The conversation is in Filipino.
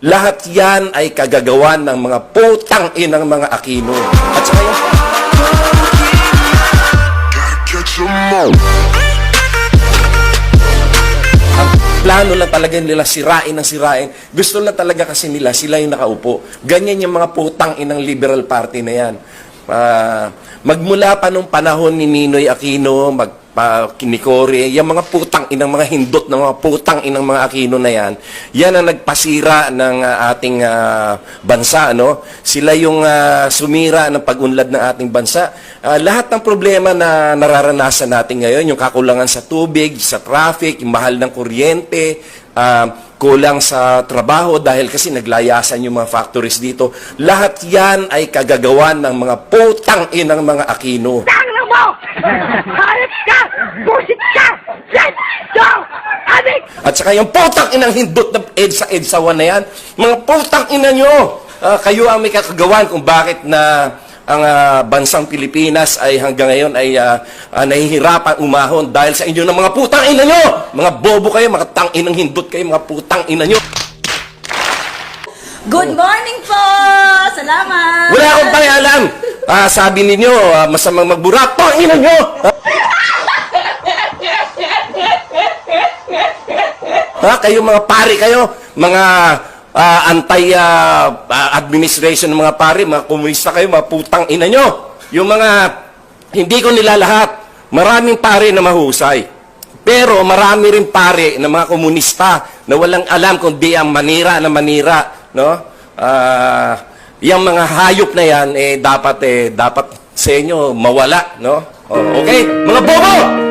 Lahat yan ay kagagawan ng mga putang inang mga Aquino. At saka yung plano lang talaga nila sirain ng sirain. Gusto lang talaga kasi nila, sila yung nakaupo. Ganyan yung mga putang inang Liberal Party na yan. Magmula pa nung panahon ni Ninoy Aquino, ni Cory, yung mga putang inang mga hindot ng mga putang inang mga Aquino na yan, yan ang nagpasira ng ating bansa. No? Sila yung sumira ng pag-unlad ng ating bansa. Lahat ng problema na nararanasan natin ngayon, yung kakulangan sa tubig, sa traffic, yung mahal ng kuryente, kulang sa trabaho dahil kasi naglayasan yung mga factories dito. Lahat yan ay kagagawan ng mga putang inang mga Aquino. Tangina mo! Hayop ka! Busit ka! Yes! No! Adik! At saka yung putang inang hindot na EDSA-EDSA-1 na yan, mga putang ina nyo! Kayo ang may kakagawan kung bakit na ang bansang Pilipinas ay hanggang ngayon ay nahihirapan umahon dahil sa inyo ng mga putang ina nyo! Mga bobo kayo, mga tang-inang hindot kayo, mga putang ina nyo! Good morning po! Salamat! Wala akong pakialam! Sabi ninyo, masamang magburak, tang ina nyo! Kayo mga pari kayo, mga anti-administration ng mga pari, mga komunista kayo, mga putang ina nyo. Yung mga, hindi ko nila lahat, maraming pari na mahusay. Pero marami rin pari na mga komunista na walang alam kung di ang manira na manira. No? Yung mga hayop na yan, dapat sa inyo mawala. No? Okay? Mga bobo!